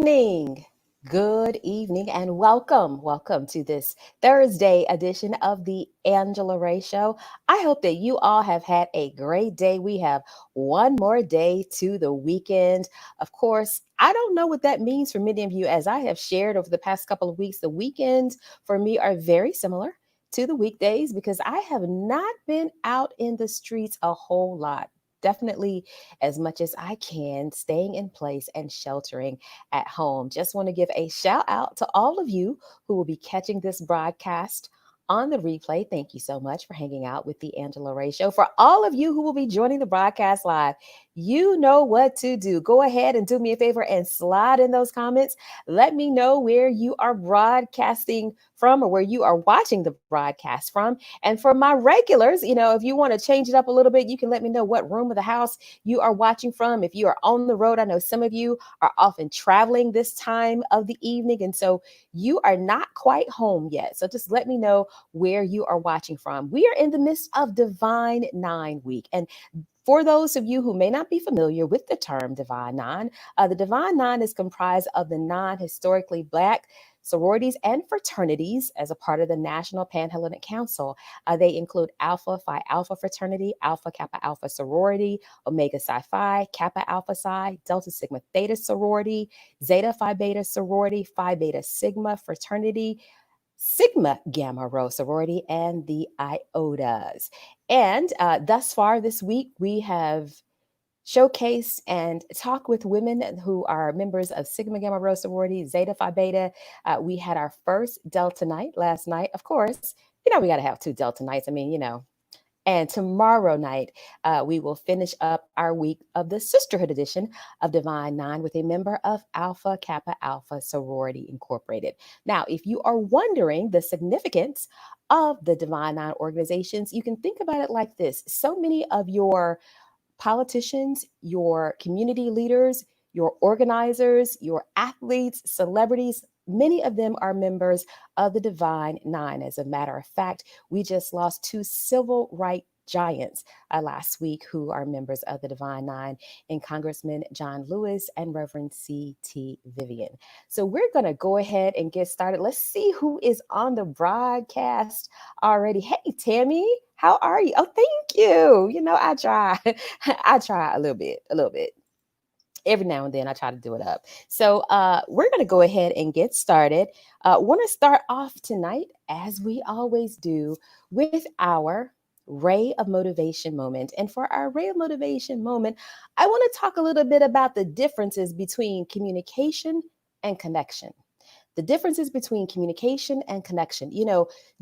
evening. Good evening and welcome. Welcome to this Thursday edition of the Angela Ray Show. I hope that you all have had a great day. We have one more day to the weekend. Of course, I don't know what that means for many of you. As I have shared over the past couple of weeks, the weekends for me are very similar to the weekdays because I have not been out in the streets a whole lot. Definitely as much as I can, staying in place and sheltering at home. Just want to give a shout out to all of you who will be catching this broadcast on the replay. Thank you so much for hanging out with the Angela Ray Show. For all of you who will be joining the broadcast live, you know what to do. Go ahead and do me a favor and slide in those comments. Let me know where you are broadcasting from or where you are watching the broadcast from. And for my regulars, if you want to change it up a little bit, you can let me know what room of the house you are watching from. If you are on the road, I know some of you are often traveling this time of the evening. And so you are not quite home yet. So just let me know where you are watching from. We are in the midst of Divine Nine Week. And for those of you who may not be familiar with the term Divine Nine, the Divine Nine is comprised of the nine historically Black sororities and fraternities as a part of the National Panhellenic Council. They include Alpha Phi Alpha Fraternity, Alpha Kappa Alpha Sorority, Omega Psi Phi, Kappa Alpha Psi, Delta Sigma Theta Sorority, Zeta Phi Beta Sorority, Phi Beta Sigma Fraternity, Sigma Gamma Rho Sorority, and the Iotas. And thus far this week, we have showcased and talked with women who are members of Sigma Gamma Rho Sorority, Zeta Phi Beta. We had our first Delta night last night. Of course, we got to have two Delta nights. And tomorrow night, we will finish up our week of the Sisterhood edition of Divine Nine with a member of Alpha Kappa Alpha Sorority Incorporated. Now, if you are wondering the significance of the Divine Nine organizations, you can think about it like this. So many of your politicians, your community leaders, your organizers, your athletes, celebrities, many of them are members of the Divine Nine. As a matter of fact, we just lost two civil rights giants last week who are members of the Divine Nine, in Congressman John Lewis and Reverend C.T. Vivian. So we're going to go ahead and get started. Let's see who is on the broadcast already. Hey, Tammy, how are you? Oh, thank you. I try. I try a little bit. Every now and then I try to do it up. So we're going to go ahead and get started. Want to start off tonight, as we always do, with our Ray of Motivation moment. And for our Ray of Motivation moment, I want to talk a little bit about the differences between communication and connection. The differences between communication and connection.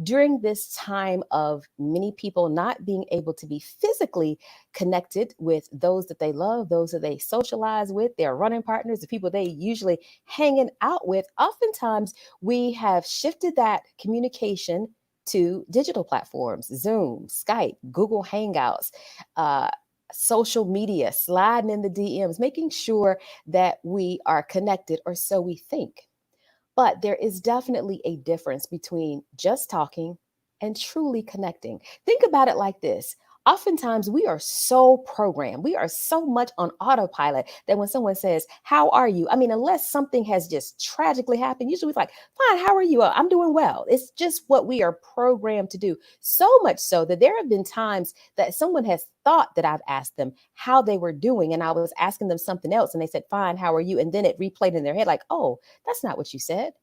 During this time of many people not being able to be physically connected with those that they love, those that they socialize with, their running partners, the people they usually hanging out with, oftentimes we have shifted that communication to digital platforms, Zoom, Skype, Google Hangouts, social media, sliding in the DMs, making sure that we are connected, or so we think. But there is definitely a difference between just talking and truly connecting. Think about it like this. Oftentimes, we are so programmed, we are so much on autopilot that when someone says, "How are you?" Unless something has just tragically happened, usually it's like, "Fine, how are you?" "I'm doing well." It's just what we are programmed to do. So much so that there have been times that someone has thought that I've asked them how they were doing, and I was asking them something else, and they said, "Fine, how are you?" And then it replayed in their head like, "Oh, that's not what you said."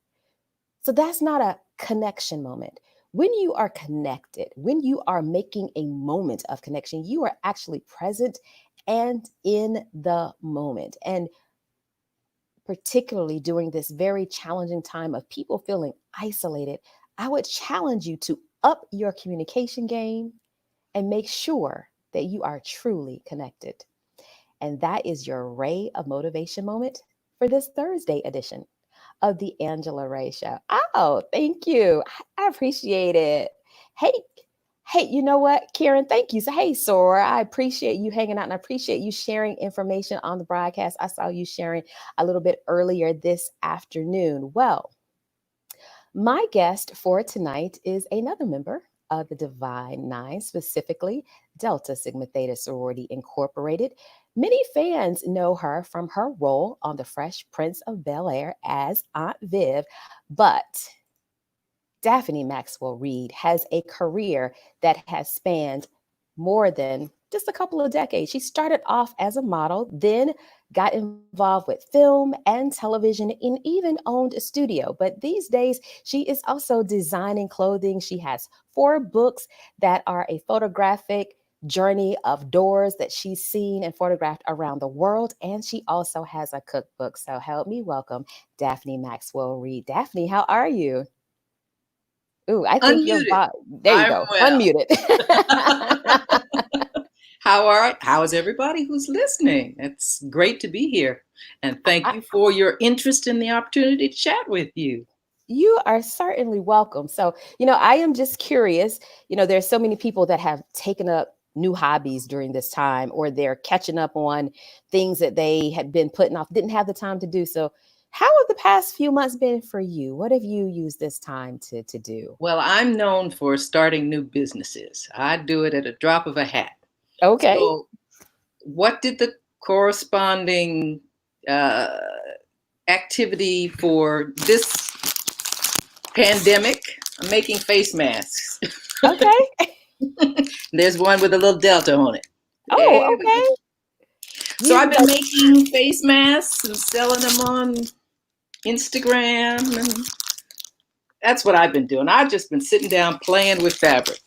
So that's not a connection moment. When you are connected, when you are making a moment of connection, you are actually present and in the moment. And particularly during this very challenging time of people feeling isolated, I would challenge you to up your communication game and make sure that you are truly connected. And that is your Ray of Motivation moment for this Thursday edition of the Angela Ray Show. Oh, thank you. I appreciate it. Hey, you know what, Karen? Thank you. So, hey, Sora, I appreciate you hanging out and I appreciate you sharing information on the broadcast. I saw you sharing a little bit earlier this afternoon. Well, my guest for tonight is another member of the Divine Nine, specifically Delta Sigma Theta Sorority Incorporated. Many fans know her from her role on The Fresh Prince of Bel-Air as Aunt Viv, but Daphne Maxwell Reid has a career that has spanned more than just a couple of decades. She started off as a model, then got involved with film and television, and even owned a studio. But these days, she is also designing clothing. She has 4 books that are a photographic journey of doors that she's seen and photographed around the world. And she also has a cookbook. So help me welcome Daphne Maxwell Reid. Daphne, how are you? Ooh, I think your Unmuted. bot. There you I'm go. well. Unmuted. How is everybody who's listening? It's great to be here. And thank I, you for your interest in the opportunity to chat with you. you are certainly welcome. So, I am just curious. There's so many people that have taken up new hobbies during this time, or they're catching up on things that they had been putting off, didn't have the time to do. So, how have the past few months been for you? What have you used this time to do? Well, I'm known for starting new businesses. I do it at a drop of a hat. Okay. So, what did the corresponding uh, activity for this pandemic? I'm making face masks. Okay. There's one with a little Delta on it. There Oh, we go. okay. So You I've been know, making face masks and selling them on Instagram, and that's what I've been doing. I've just been sitting down playing with fabric.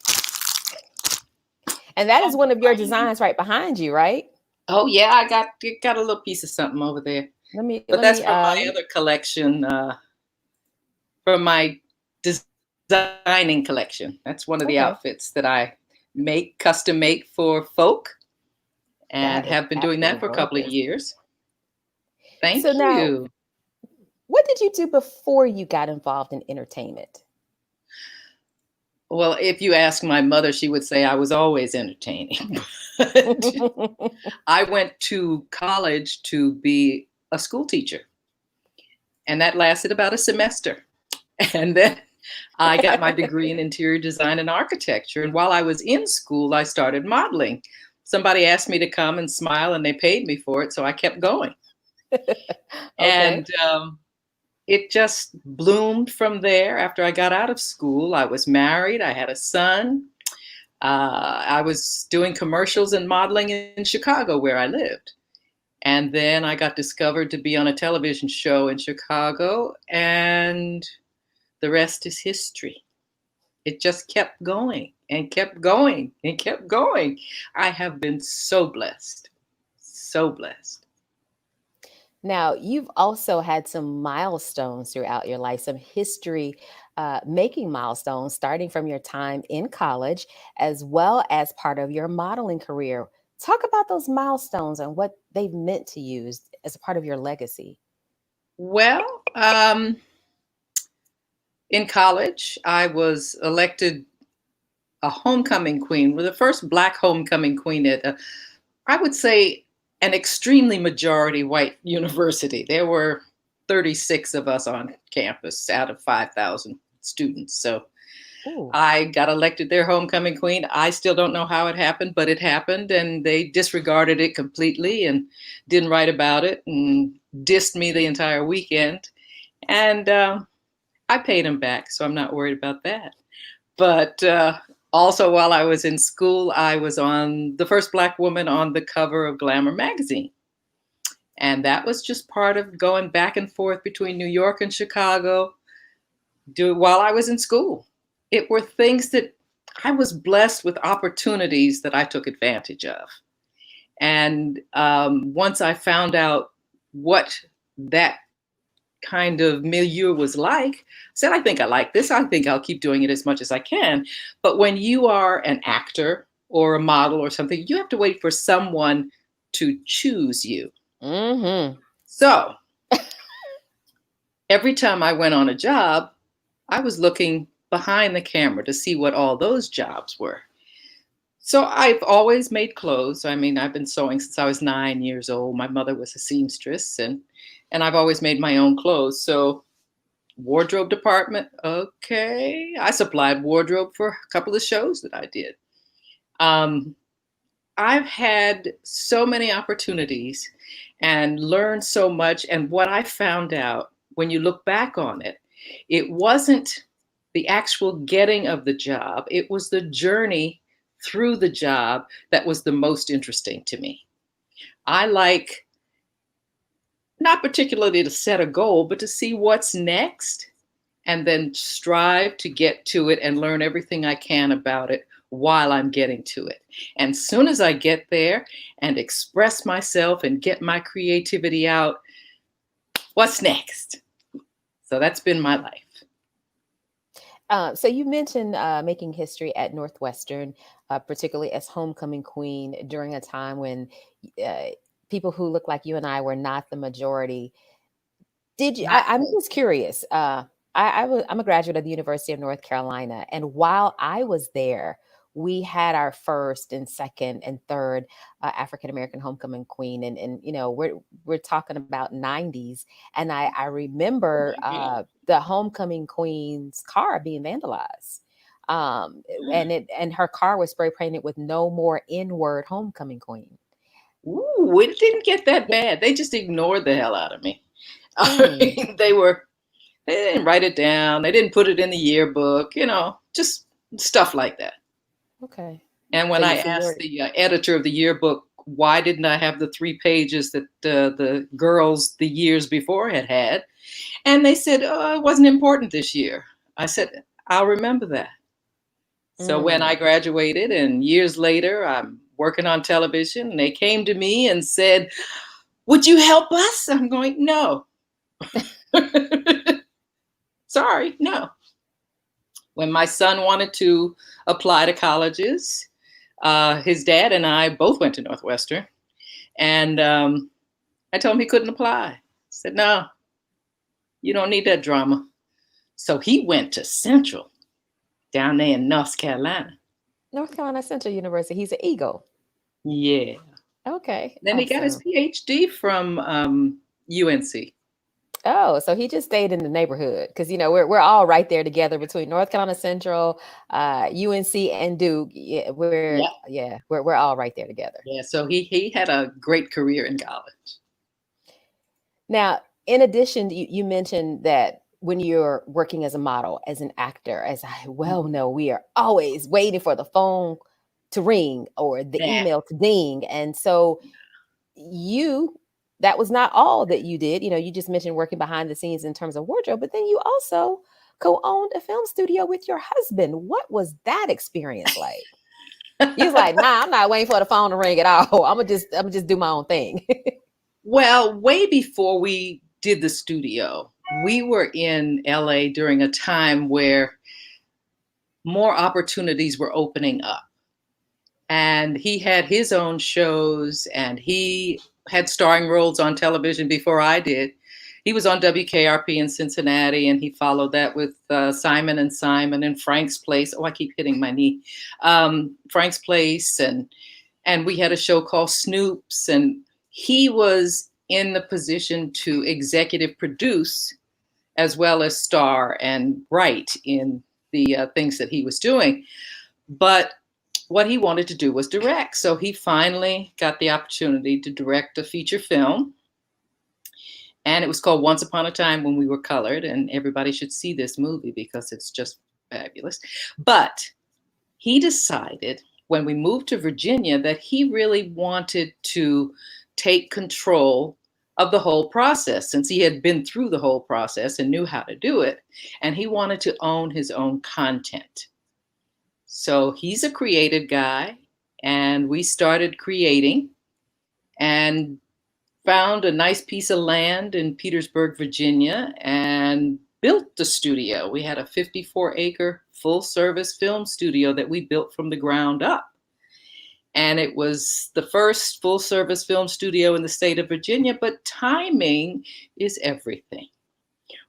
and that is one of your designs right behind you, right? Oh yeah, I got a little piece of something over there, Let me but let that's me from my other collection, from my designing collection. That's one of the okay. outfits that I make, custom make for folk, and That is have been doing that absolutely for a couple of gorgeous. years. So Thank now, you. what did you do before you got involved in entertainment? Well, if you ask my mother, she would say I was always entertaining. But I went to college to be a school teacher, and that lasted about a semester. And then I got my degree in interior design and architecture. And while I was in school, I started modeling. Somebody asked me to come and smile, and they paid me for it. So I kept going. Okay. And it just bloomed from there. After I got out of school, I was married, I had a son. I was doing commercials and modeling in Chicago, where I lived. And then I got discovered to be on a television show in Chicago, and the rest is history. It just kept going and kept going and kept going. I have been so blessed, so blessed. Now, you've also had some milestones throughout your life, some history making milestones, starting from your time in college, as well as part of your modeling career. Talk about those milestones and what they've meant to you as a part of your legacy. Well, in college, I was elected a homecoming queen, well, the first Black homecoming queen at, I would say, an extremely majority white university. There were 36 of us on campus out of 5,000 students. So Ooh. I got elected their homecoming queen. I still don't know how it happened, but it happened, and they disregarded it completely and didn't write about it and dissed me the entire weekend. And I paid them back, so I'm not worried about that. But also, while I was in school, I was on the first Black woman on the cover of Glamour magazine. And that was just part of going back and forth between New York and Chicago while I was in school. It were things that I was blessed with, opportunities that I took advantage of. And once I found out what that kind of milieu was like, I said, I think I like this. I think I'll keep doing it as much as I can. But when you are an actor or a model or something, you have to wait for someone to choose you. Mm-hmm. So every time I went on a job, I was looking behind the camera to see what all those jobs were. So I've always made clothes. I mean, I've been sewing since I was 9 years old. My mother was a seamstress, and I've always made my own clothes. So wardrobe department, okay. I supplied wardrobe for a couple of shows that I did. Um, I've had so many opportunities and learned so much. And what I found out when you look back on it, it wasn't the actual getting of the job, it was the journey through the job that was the most interesting to me. I like not particularly to set a goal, but to see what's next and then strive to get to it and learn everything I can about it while I'm getting to it. And soon as I get there and express myself and get my creativity out, what's next? So that's been my life. So you mentioned making history at Northwestern, particularly as homecoming queen during a time when uh, people who look like you and I were not the majority. Did you? I'm just curious. I'm a graduate of the University of North Carolina, and while I was there, we had our first and second and third African American homecoming queen, and we're talking about '90s, and I Oh remember my God. the homecoming queen's car being vandalized. Um, and her car was spray painted with "No More N-Word Homecoming Queen." Ooh, it didn't get that bad. They just ignored the hell out of me. I Mm, mean, they didn't write it down. They didn't put it in the yearbook, just stuff like that. okay. And So when you I see asked your the editor of the yearbook, why didn't I have the 3 pages that the girls the years before had, and they said, oh, it wasn't important this year. I said, I'll remember that. So when mm. I graduated and years later, I'm working on television, and they came to me and said, would you help us? I'm going, no. Sorry, no. When my son wanted to apply to colleges, his dad and I both went to Northwestern. And I told him he couldn't apply. I said, no, you don't need that drama. So he went to Central down there in North Carolina. North Carolina Central University. He's an Eagle. Yeah. Okay, Then he got his awesome. PhD from UNC. Oh, so he just stayed in the neighborhood because we're all right there together between North Carolina Central, UNC, and Duke. Yeah, Yeah. we're all right there together. Yeah. So he had a great career in college. Now, in addition, you mentioned that when you're working as a model, as an actor, as I well know, we are always waiting for the phone to ring or the Yeah. email to ding, and so you that was not all that you did. You just mentioned working behind the scenes in terms of wardrobe, but then you also co-owned a film studio with your husband. What was that experience like? He was like, nah, I'm not waiting for the phone to ring at all. I'm gonna just do my own thing. Well, way before we did the studio, we were in LA during a time where more opportunities were opening up. And he had his own shows, and he had starring roles on television before I did. He was on WKRP in Cincinnati, and he followed that with Simon and Simon and Frank's Place. Oh, I keep hitting my knee. Frank's Place, and we had a show called Snoops, and he was in the position to executive produce as well as star and write in the things that he was doing. But what he wanted to do was direct. So he finally got the opportunity to direct a feature film. And it was called Once Upon a Time When We Were Colored. And everybody should see this movie because it's just fabulous. But he decided when we moved to Virginia that he really wanted to take control of the whole process since he had been through the whole process and knew how to do it. And he wanted to own his own content. So he's a creative guy, and we started creating and found a nice piece of land in Petersburg, Virginia, and built the studio. We had a 54-acre full service film studio that we built from the ground up. And it was the first full service film studio in the state of Virginia, but timing is everything.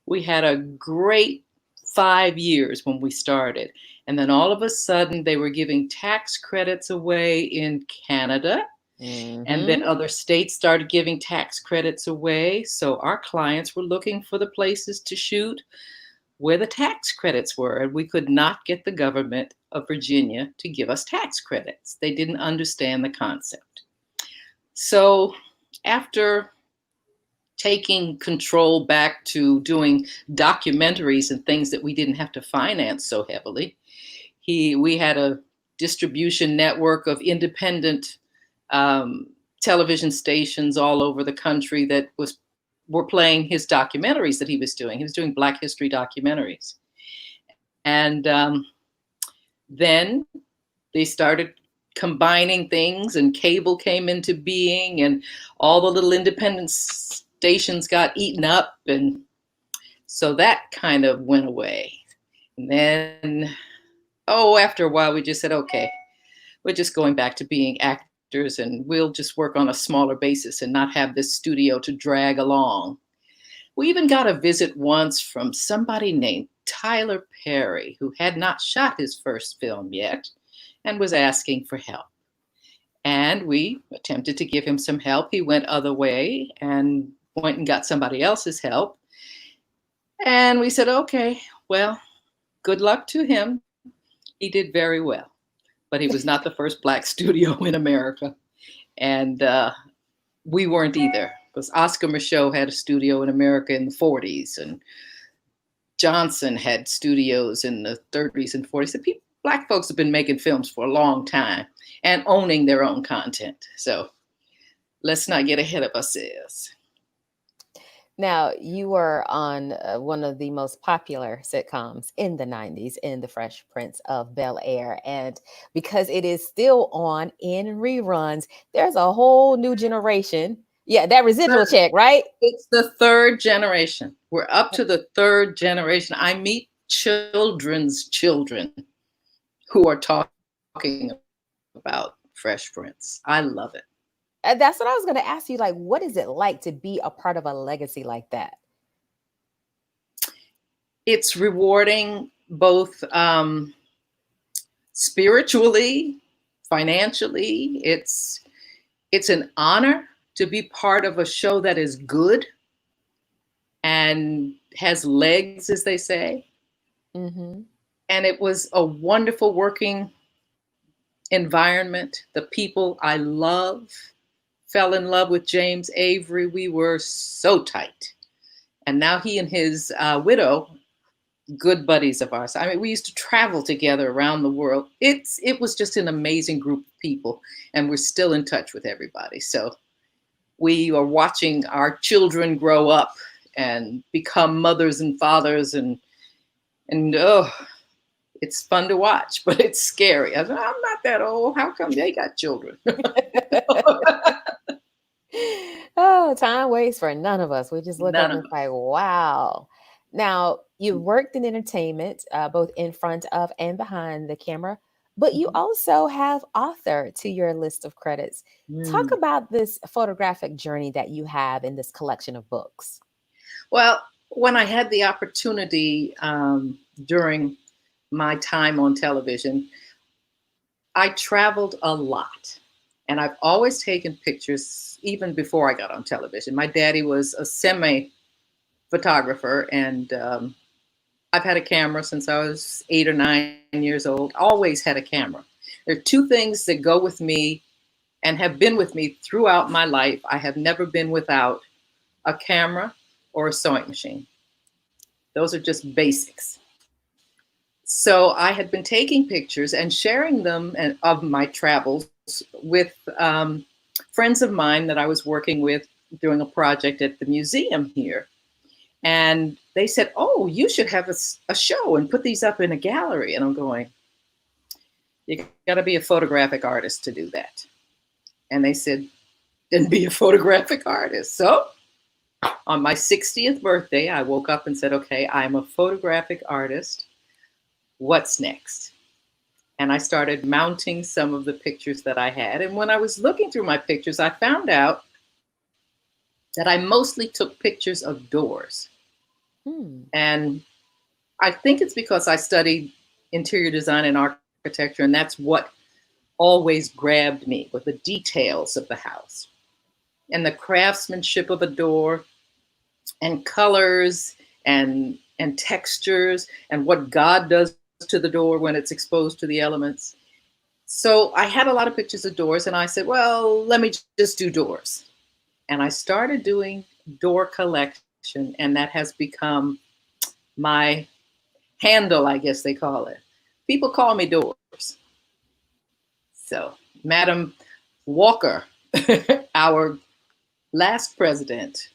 We had a great 5 years when we started. And then all of a sudden, they were giving tax credits away in Canada. And then Hmm. other states started giving tax credits away. So our clients were looking for the places to shoot. where the tax credits were. And we could not get the government of Virginia to give us tax credits. They didn't understand the concept. So after taking control back to doing documentaries and things that we didn't have to finance so heavily, we had a distribution network of independent television stations all over the country that were playing his documentaries that he was doing. He was doing Black history documentaries. And then they started combining things, and cable came into being, and all the little independent stations got eaten up. And so that kind of went away. And then, after a while, we just said, okay, we're just going back to being actors, and we'll just work on a smaller basis and not have this studio to drag along. We even got a visit once from somebody named Tyler Perry, who had not shot his first film yet and was asking for help. And we attempted to give him some help. He went other way and went and got somebody else's help. And we said, okay, well, good luck to him. He did very well, but he was not the first Black studio in America. And we weren't either, because Oscar Micheaux had a studio in America in the 40s, and Johnson had studios in the 30s and 40s. So Black folks have been making films for a long time and owning their own content. So let's not get ahead of ourselves. Now, you were on one of the most popular sitcoms in the 90s, in The Fresh Prince of Bel-Air. And because it is still on in reruns, there's a whole new generation. Yeah, that residual check, right? It's the third generation. We're up to the third generation. I meet children's children who are talking about Fresh Prince. I love it. That's what I was going to ask you. Like, what is it like to be a part of a legacy like that? It's rewarding, both spiritually, financially. It's an honor to be part of a show that is good and has legs, as they say. Mm-hmm. And it was a wonderful working environment. The people I love. Fell in love with James Avery. We were so tight. And now he and his widow, good buddies of ours. I mean, we used to travel together around the world. It was just an amazing group of people, and we're still in touch with everybody. So we are watching our children grow up and become mothers and fathers, and it's fun to watch, but it's scary. I'm not that old. How come they got children? Oh, time waits for none of us. We just look up None and of say, wow. Now, you've worked in entertainment, both in front of and behind the camera, but you also have author to your list of credits. Talk us. about this photographic journey that you have in this collection of books. Well, when I had the opportunity during my time on television, I traveled a lot. And I've always taken pictures even before I got on television. My daddy was a semi-photographer, and I've had a camera since I was 8 or 9 years old. Always had a camera. There are two things that go with me and have been with me throughout my life. I have never been without a camera or a sewing machine. Those are just basics. So I had been taking pictures and sharing them of my travels with friends of mine that I was working with doing a project at the museum here. And they said, oh, you should have a show and put these up in a gallery. And I'm going, you got to be a photographic artist to do that. And they said, then be a photographic artist. So on my 60th birthday, I woke up and said, okay, I'm a photographic artist. What's next? And I started mounting some of the pictures that I had. And when I was looking through my pictures, I found out that I mostly took pictures of doors. And I think it's because I studied interior design and architecture, and that's what always grabbed me, with the details of the house and the craftsmanship of a door and colors and and textures and what God does to the door when it's exposed to the elements. So I had a lot of pictures of doors, and I said, well, let me just do doors. And I started doing door collection, and that has become my handle, I guess they call it. People call me Doors. So, Madam Walker, our last president,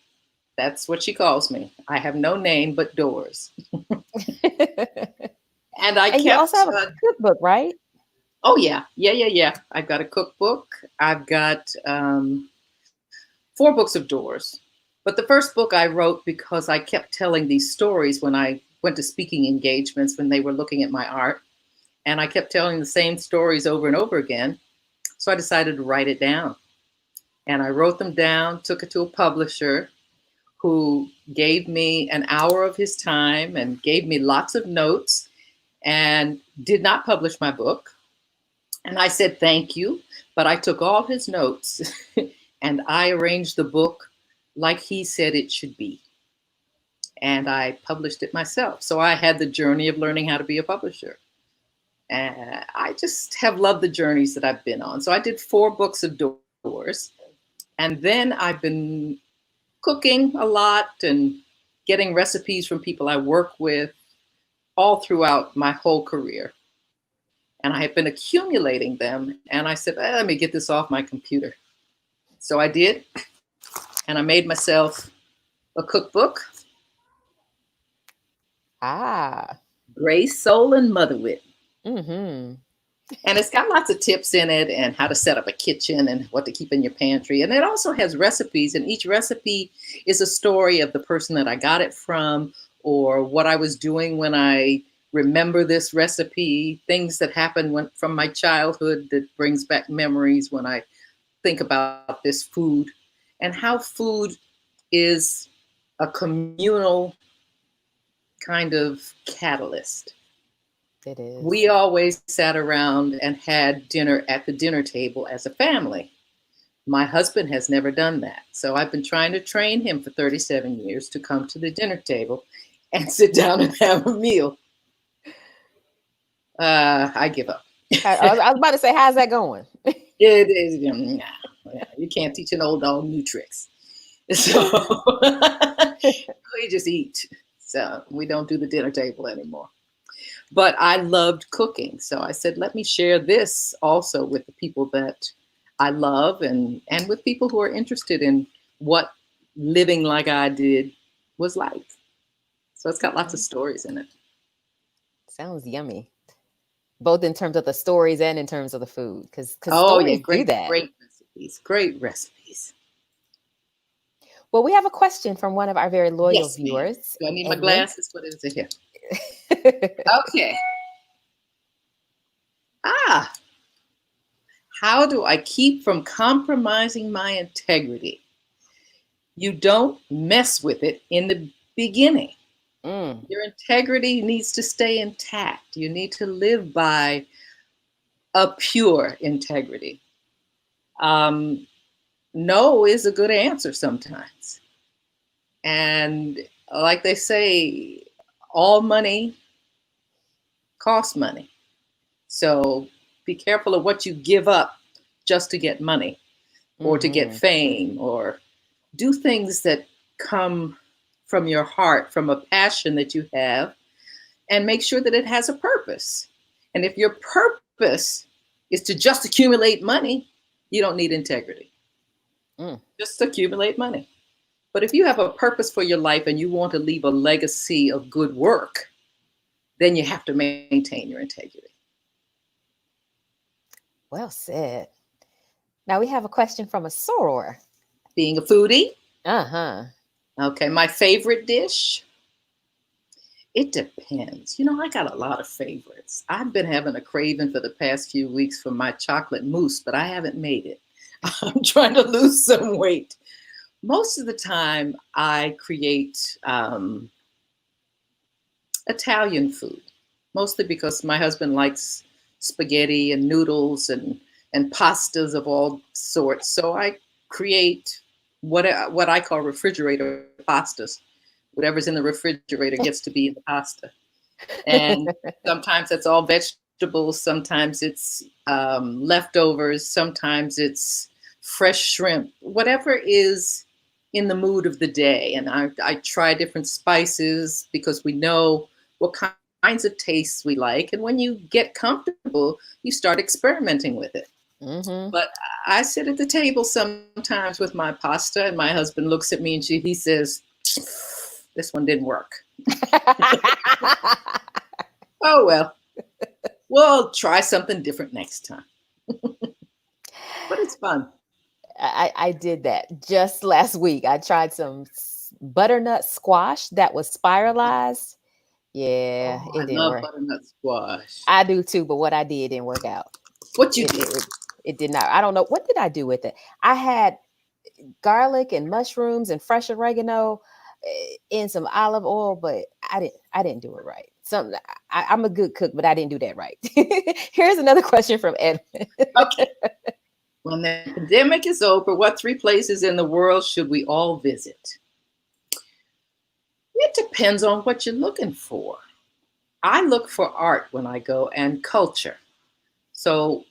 that's what she calls me. I have no name but Doors. And I And you also kept, have a cookbook, right? oh, yeah, yeah. I've got a cookbook. I've got 4 books of Doors. But the first book I wrote because I kept telling these stories when I went to speaking engagements when they were looking at my art. And I kept telling the same stories over and over again. So I decided to write it down. And I wrote them down, took it to a publisher who gave me an hour of his time and gave me lots of notes and did not publish my book. And I said, thank you. But I took all his notes and I arranged the book like he said it should be. And I published it myself. So I had the journey of learning how to be a publisher. And I just have loved the journeys that I've been on. So I did 4 books of Doors. And then I've been cooking a lot and getting recipes from people I work with all throughout my whole career. And I have been accumulating them. And I said, let me get this off my computer. So I did. And I made myself a cookbook. Ah. Grace, Soul, and Motherwit. Mm-hmm. And it's got lots of tips in it and how to set up a kitchen and what to keep in your pantry. And it also has recipes, and each recipe is a story of the person that I got it from or what I was doing when I remember this recipe, things that happened from my childhood that brings back memories when I think about this food, and how food is a communal kind of catalyst. It is. We always sat around and had dinner at the dinner table as a family. My husband has never done that. So I've been trying to train him for 37 years to come to the dinner table and sit down and have a meal. I give up. I was about to say, how's that going? It is, you can't teach an old dog new tricks. So we just eat. So we don't do the dinner table anymore. But I loved cooking. So I said, let me share this also with the people that I love and with people who are interested in what living like I did was like. So it's got lots of stories in it. Sounds yummy. Both in terms of the stories and in terms of the food. Because Oh, yeah, stories do that. great recipes. Great recipes. Well, we have a question from one of our very loyal Yes, ma'am. viewers. Do I need my And then glasses? What is it here? Okay. How do I keep from compromising my integrity? You don't mess with it in the beginning. Your integrity needs to stay intact. You need to live by a pure integrity. No is a good answer sometimes. And like they say, all money costs money. So be careful of what you give up just to get money or to get fame, or do things that come from your heart, from a passion that you have, and make sure that it has a purpose. And if your purpose is to just accumulate money, you don't need integrity. Just accumulate money. But if you have a purpose for your life and you want to leave a legacy of good work, then you have to maintain your integrity. Well said. Now we have a question from a soror. Being a foodie? Uh-huh. Okay, my favorite dish? It depends. I got a lot of favorites. I've been having a craving for the past few weeks for my chocolate mousse, but I haven't made it. I'm trying to lose some weight. Most of the time, I create Italian food, mostly because my husband likes spaghetti and noodles and pastas of all sorts. So I create what I call refrigerator pastas, Whatever's in the refrigerator gets to be in the pasta. And sometimes it's all vegetables, sometimes it's leftovers, sometimes it's fresh shrimp, whatever is in the mood of the day. And I try different spices because we know what kinds of tastes we like. And when you get comfortable, you start experimenting with it. Mm-hmm. But I sit at the table sometimes with my pasta, and my husband looks at me and he says, "This one didn't work." Oh, well, we'll try something different next time. But it's fun. I did that just last week. I tried some butternut squash that was spiralized. Yeah, Oh, I it didn't love work. butternut squash. I do too, but what I did didn't work out. What you It did? it, it, it did not. I don't know what did I do with it. I had garlic and mushrooms and fresh oregano in some olive oil, but I didn't do it right. Some I'm a good cook, but I didn't do that right. Here's another question from Edwin. Okay. When the pandemic is over, what 3 places in the world should we all visit? It depends on what you're looking for. I look for art when I go and culture. So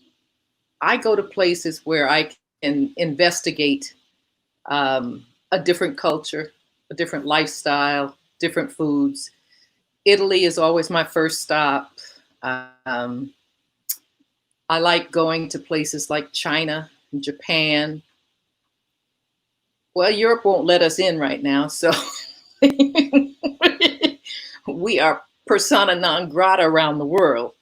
I go to places where I can investigate a different culture, a different lifestyle, different foods. Italy is always my first stop. Um, I like going to places like China and Japan. Well, Europe won't let us in right now, so we are persona non grata around the world.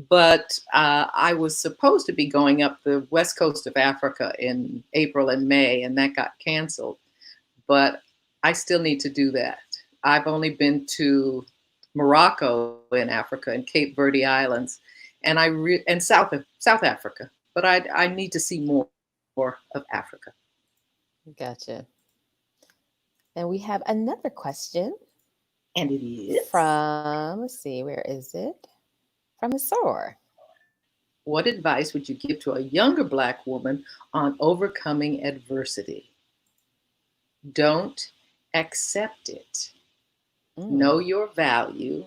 But I was supposed to be going up the west coast of Africa in April and May, and that got canceled. But I still need to do that. I've only been to Morocco in Africa and Cape Verde Islands, and South Africa. But I need to see more of Africa. Gotcha. And we have another question And it is. from, let's see, where is it? From a soror. What advice would you give to a younger Black woman on overcoming adversity? Don't accept it. Mm, Know your value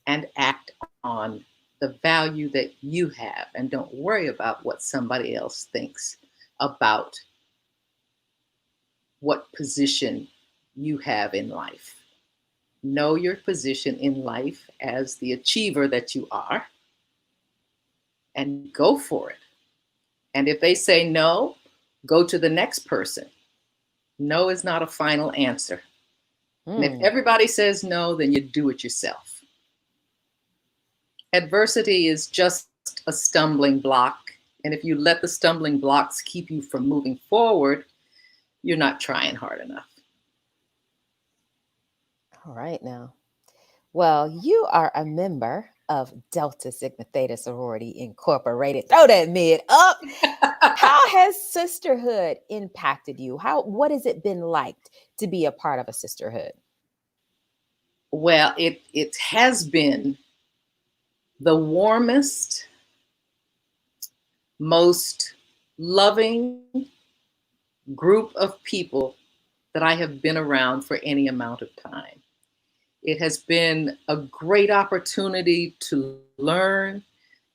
and act on the value that you have. And don't worry about what somebody else thinks about what position you have in life. Know your position in life as the achiever that you are and go for it. And if they say no, go to the next person. No is not a final answer. And if mm. everybody says no, then you do it yourself. Adversity is just a stumbling block. And if you let the stumbling blocks keep you from moving forward, you're not trying hard enough. All right now. Well, you are a member of Delta Sigma Theta Sorority Incorporated. Throw that mid up. How has sisterhood impacted you? What has it been like to be a part of a sisterhood? Well, it has been the warmest, most loving group of people that I have been around for any amount of time. It has been a great opportunity to learn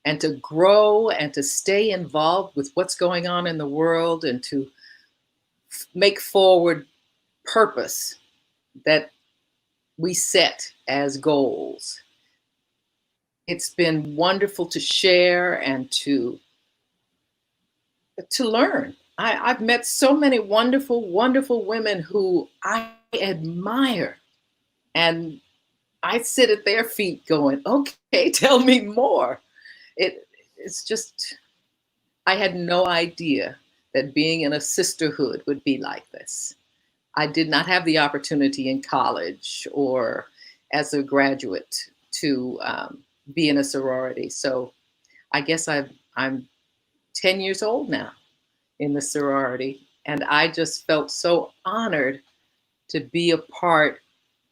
and to grow and to stay involved with what's going on in the world and to make forward purpose that we set as goals. It's been wonderful to share and to learn. I've met so many wonderful, wonderful women who I admire. And I sit at their feet going, okay, tell me more. It's just, I had no idea that being in a sisterhood would be like this. I did not have the opportunity in college or as a graduate to be in a sorority. So I guess I'm 10 years old now in the sorority. And I just felt so honored to be a part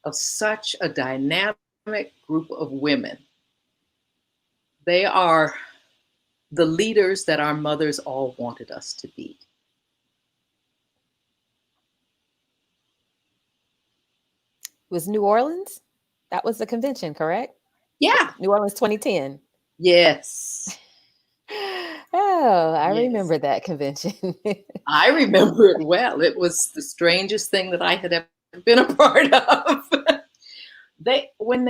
of such a dynamic group of women. They are the leaders that our mothers all wanted us to be. Was New Orleans? That was the convention, correct? Yeah. New Orleans 2010. Yes. Oh, I Yes. remember that convention. I remember it well. It was the strangest thing that I had ever been a part of. When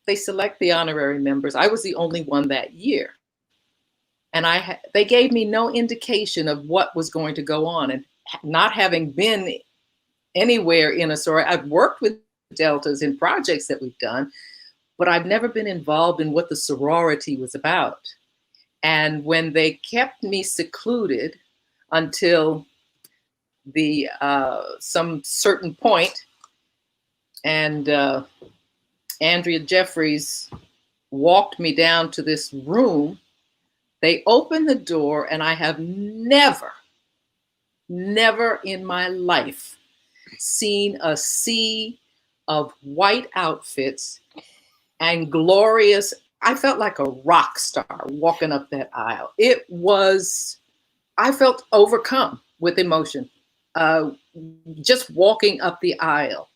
they select the honorary members, I was the only one that year, and they gave me no indication of what was going to go on. And not having been anywhere in a sorority, I've worked with deltas in projects that we've done, but I've never been involved in what the sorority was about. And when they kept me secluded until the some certain point, and Andrea Jeffries walked me down to this room. They opened the door, and I have never in my life seen a sea of white outfits and glorious. I felt like a rock star walking up that aisle. I felt overcome with emotion, uh, just walking up the aisle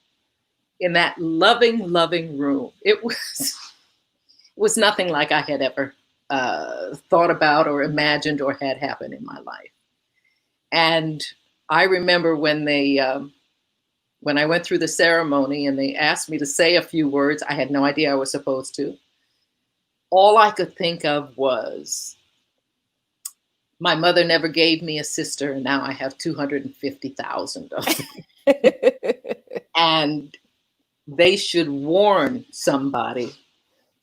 in that loving room. It was nothing like I had ever thought about or imagined or had happen in my life. And I remember when I went through the ceremony and they asked me to say a few words, I had no idea I was supposed to. All I could think of was, my mother never gave me a sister, and now I have 250,000 of them. And they should warn somebody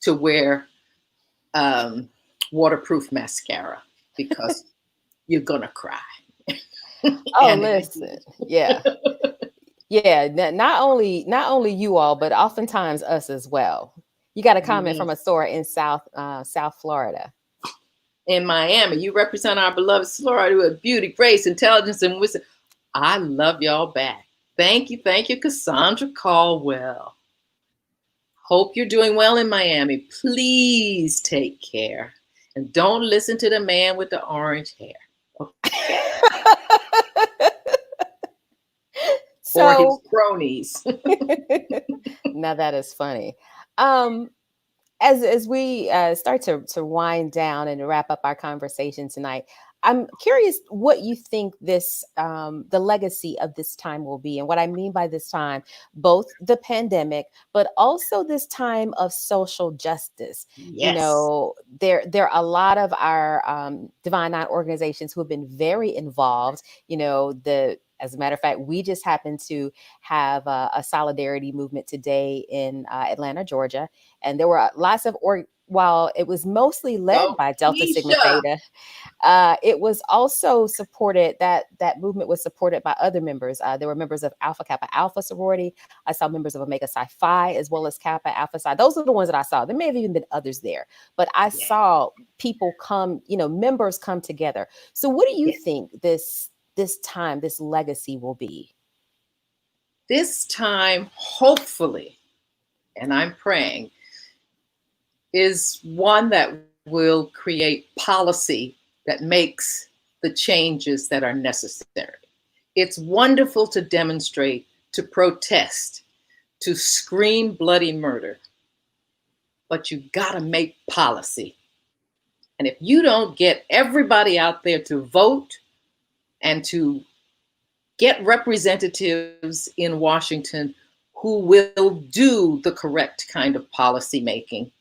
to wear waterproof mascara because you're gonna cry. Oh, And listen. Yeah. Yeah, not only you all, but oftentimes us as well. You got a comment from a yes. store in South Florida. In Miami, you represent our beloved sorority with beauty, grace, intelligence, and wisdom. I love y'all back. Thank you, Cassandra Caldwell. Hope you're doing well in Miami. Please take care. And don't listen to the man with the orange hair. Okay. Or his So cronies. now that is funny. Um, as we start to wind down and wrap up our conversation tonight, I'm curious what you think this the legacy of this time will be. And what I mean by this time, both the pandemic, but also this time of social justice. You Yes. know, there are a lot of our Divine Nine organizations who have been very involved. You know, the as a matter of fact, we just happened to have a solidarity movement today in Atlanta, Georgia, and there were lots of while it was mostly led Go, by Delta Sigma Keisha. Theta, it was also supported, that movement was supported by other members. There were members of Alpha Kappa Alpha sorority. I saw members of Omega Psi Phi as well as Kappa Alpha Psi. Those are the ones that I saw. There may have even been others there, but I Yeah. saw people come, members come together. So what do you Yeah. think this time, this legacy will be? This time, hopefully, and I'm praying, is one that will create policy that makes the changes that are necessary. It's wonderful to demonstrate, to protest, to scream bloody murder, but you gotta make policy. And if you don't get everybody out there to vote and to get representatives in Washington who will do the correct kind of policy making,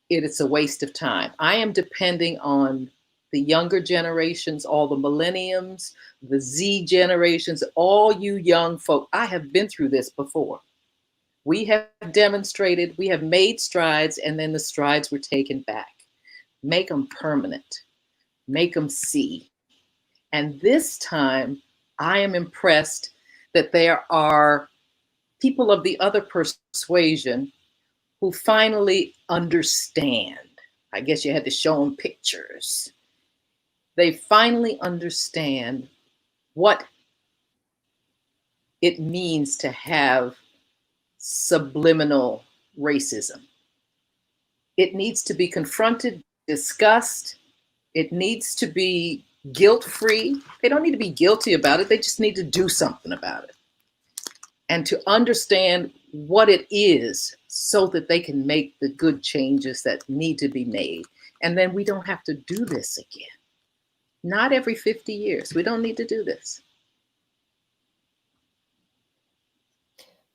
it is a waste of time. I am depending on the younger generations, all the millenniums, the Z generations, all you young folk. I have been through this before. We have demonstrated, we have made strides, and then the strides were taken back. Make them permanent, make them see. And this time, I am impressed that there are people of the other persuasion who finally understand. I guess you had to show them pictures. They finally understand what it means to have subliminal racism. It needs to be confronted, discussed. It needs to be guilt free. They don't need to be guilty about it, they just need to do something about it. and to understand what it is so that they can make the good changes that need to be made. And then we don't have to do this again. Not every 50 years. We don't need to do this.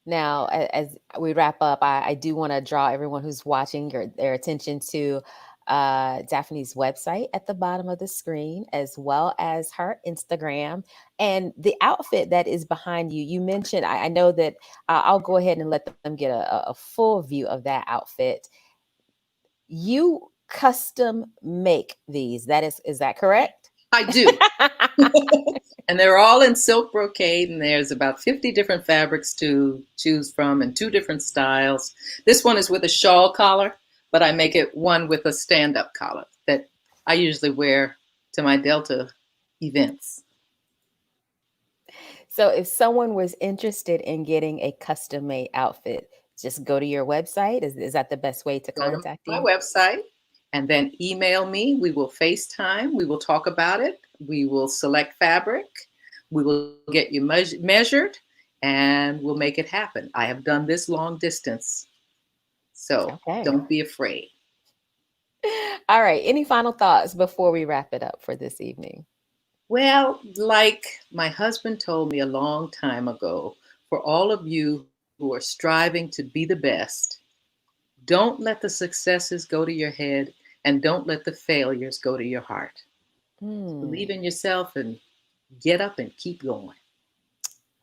Now, as we wrap up, I do want to draw everyone who's watching their attention to Daphne's website at the bottom of the screen, as well as her Instagram and the outfit that is behind you. You mentioned, I know that I'll go ahead and let them get a full view of that outfit. You custom make these. Is that correct? I do. And they're all in silk brocade, and there's about 50 different fabrics to choose from and two different styles. This one is with a shawl collar, but I make it one with a stand-up collar that I usually wear to my Delta events. So if someone was interested in getting a custom made outfit, just go to your website. Is that the best way to Go to contact my you? website and then email me. We will FaceTime. We will talk about it. We will select fabric. We will get you measured and we'll make it happen. I have done this long distance, so Okay. don't be afraid. All right. Any final thoughts before we wrap it up for this evening? Well, like my husband told me a long time ago, for all of you who are striving to be the best, don't let the successes go to your head and don't let the failures go to your heart. Hmm. Believe in yourself and get up and keep going.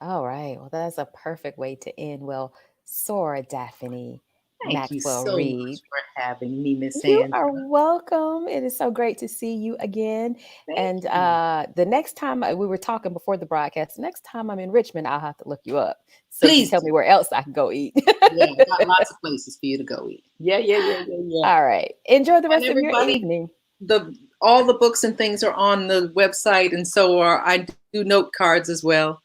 All right. Well, that's a perfect way to end. Well, Sora Daphne Thank you Maxwell so Reid. much for having me, Miss You are Angela. welcome. It is so great to see you again. Thank And you. the next time we were talking before the broadcast, the next time I'm in Richmond, I'll have to look you up so you can Please tell do. me where else I can go eat. Yeah, I got lots of places for you to go eat. Yeah, yeah, yeah, yeah, yeah. All right. Enjoy the And rest of your everybody, evening. the all the books and things are on the website, and so are I do note cards as well.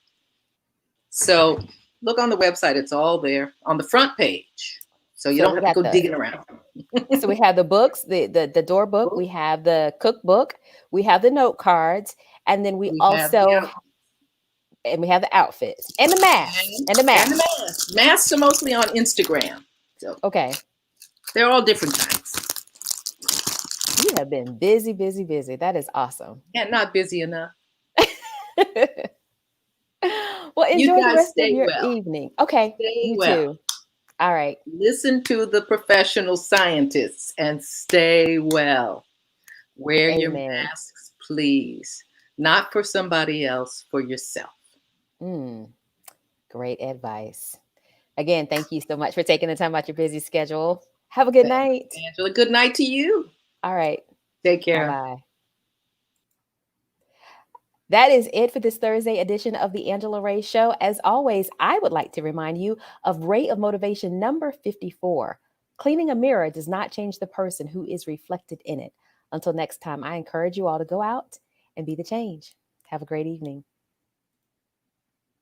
So look on the website; it's all there on the front page, so you So don't we have to got go the digging around. so we have the books, the door book, we have the cookbook, we have the note cards, and then We have we have the outfits and the masks and the and the masks. masks. Masks are mostly on Instagram, so Okay. they're all different kinds. You have been busy, busy, busy. That is awesome. And not busy enough. Well, You enjoy the guys rest of stay your well. evening. Okay. Stay You well. too. All right. Listen to the professional scientists and stay well. Wear your Amen. masks, please. Not for somebody else, for yourself. Mm, great advice. Again, thank you so much for taking the time out your busy schedule. Have a good Thanks, night. Angela. Good night to you. All right. Take Bye care. bye. That is it for this Thursday edition of the Angela Ray Show. As always, I would like to remind you of Ray of Motivation number 54. Cleaning a mirror does not change the person who is reflected in it. Until next time, I encourage you all to go out and be the change. Have a great evening.